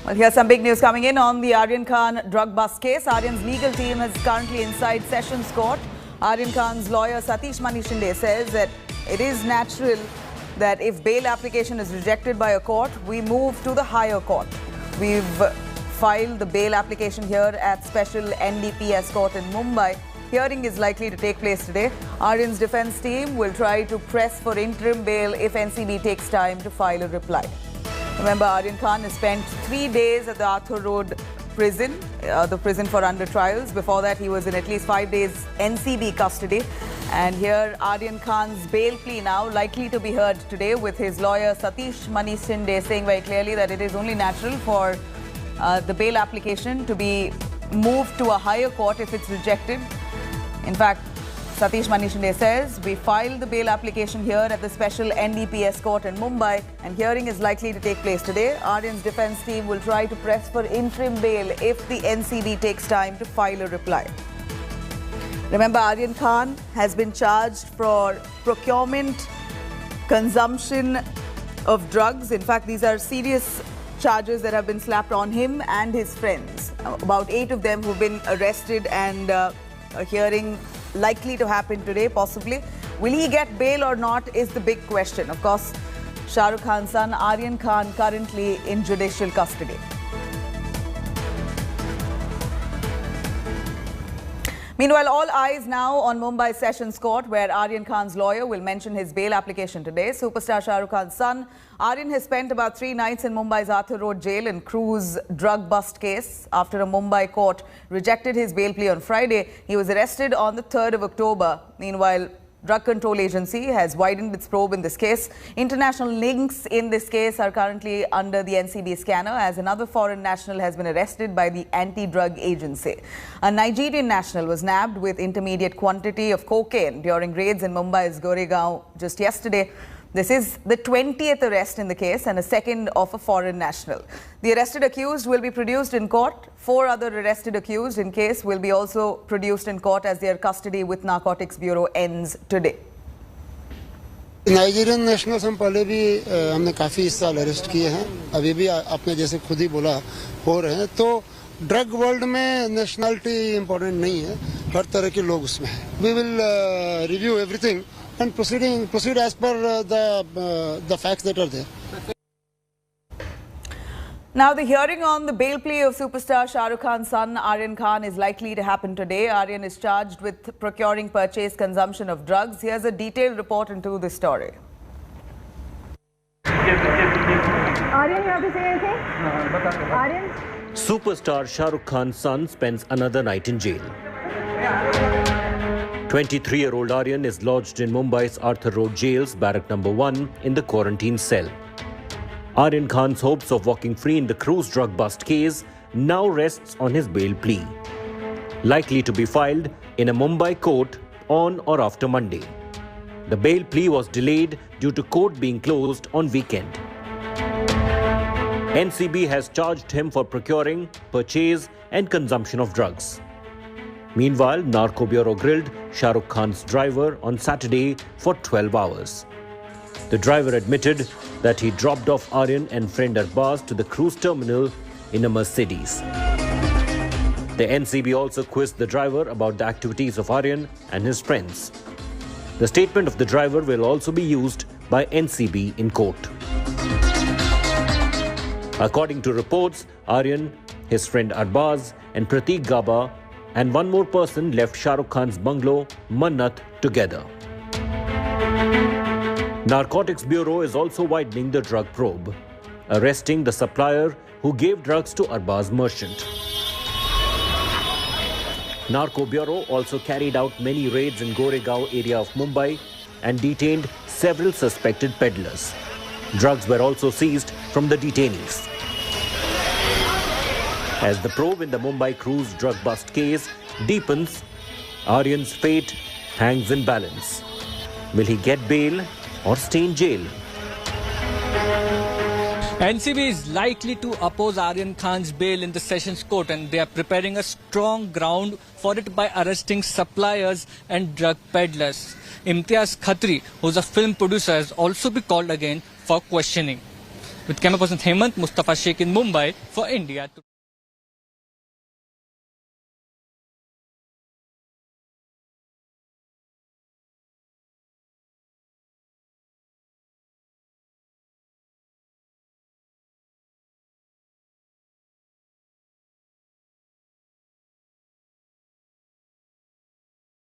Well, here's some big news coming in on the Aryan Khan drug bust case. Aryan's legal team is currently inside Sessions Court. Aryan Khan's lawyer Satish Manishinde says that it is natural that if bail application is rejected by a court, we move to the higher court. We've filed the bail application here at Special NDPS Court in Mumbai. Hearing is likely to take place today. Aryan's defense team will try to press for interim bail if NCB takes time to file a reply. Remember, Aryan Khan has spent 3 days at the Arthur Road prison, the prison for under trials. Before that, he was in at least 5 days NCB custody. And here, Aryan Khan's bail plea now likely to be heard today, with his lawyer Satish Manishinde saying very clearly that it is only natural for the bail application to be moved to a higher court if it's rejected. In fact, Satish Manishinde says, we filed the bail application here at the Special NDPS Court in Mumbai, and hearing is likely to take place today. Aryan's defense team will try to press for interim bail if the NCB takes time to file a reply. Remember, Aryan Khan has been charged for procurement, consumption of drugs. In fact, these are serious charges that have been slapped on him and his friends. About 8 of them who've been arrested, and a hearing likely to happen today, possibly. Will he get bail or not is the big question. Of course, Shah Rukh Khan's son Aryan Khan currently in judicial custody. Meanwhile, all eyes now on Mumbai Sessions Court, where Aryan Khan's lawyer will mention his bail application today. Superstar Shah Rukh Khan's son Aryan has spent about 3 nights in Mumbai's Arthur Road jail in Cruise drug bust case. After a Mumbai court rejected his bail plea on Friday, he was arrested on the 3rd of October. Meanwhile, Drug Control Agency has widened its probe in this case. International links in this case are currently under the NCB scanner, as another foreign national has been arrested by the anti-drug agency. A Nigerian national was nabbed with intermediate quantity of cocaine during raids in Mumbai's Goregaon just yesterday. This is the 20th arrest in the case and a second of a foreign national. The arrested accused will be produced in court. 4 other arrested accused in case will be also produced in court as their custody with Narcotics Bureau ends today. Nigerian nationals हम पहले भी हमने काफ़ी इस साल arrest किए हैं, अभी भी आपने जैसे खुद ही बोला हो रहे हैं. तो ड्रग वर्ल्ड में नेशनलिटी इम्पोर्टेंट नहीं है, हर तरह के लोग उसमें हैं. We will review everything and proceed as per the facts that are there. Now, the hearing on the bail plea of superstar Shah Rukh Khan's son Aryan Khan is likely to happen today. Aryan is charged with procuring, purchase, consumption of drugs. Here's a detailed report into this story. Aryan, you have to say anything? Aryan? Superstar Shah Rukh Khan's son spends another night in jail. 23-year-old Aryan is lodged in Mumbai's Arthur Road jail's barrack number 1 in the quarantine cell. Aryan Khan's hopes of walking free in the Cruise drug bust case now rests on his bail plea, likely to be filed in a Mumbai court on or after Monday. The bail plea was delayed due to court being closed on weekend. NCB has charged him for procuring, purchase and consumption of drugs. Meanwhile, Narco Bureau grilled Shah Rukh Khan's driver on Saturday for 12 hours. The driver admitted that he dropped off Aryan and friend Arbaz to the Cruise terminal in a Mercedes. The NCB also quizzed the driver about the activities of Aryan and his friends. The statement of the driver will also be used by NCB in court. According to reports, Aryan, his friend Arbaz and Prateek Gaba and one more person left Shah Rukh Khan's bungalow, Mannat, together. Narcotics Bureau is also widening the drug probe, arresting the supplier who gave drugs to Arbaz merchant. Narco Bureau also carried out many raids in Goregaon area of Mumbai and detained several suspected peddlers. Drugs were also seized from the detainees. As the probe in the Mumbai Cruise drug bust case deepens, Aryan's fate hangs in balance. Will he get bail or stay in jail? NCB is likely to oppose Aryan Khan's bail in the Sessions Court, and they are preparing a strong ground for it by arresting suppliers and drug peddlers. Imtiaz Khatri, who is a film producer, has also been called again for questioning. With camera person Hemant, Mustafa Sheikh in Mumbai for India.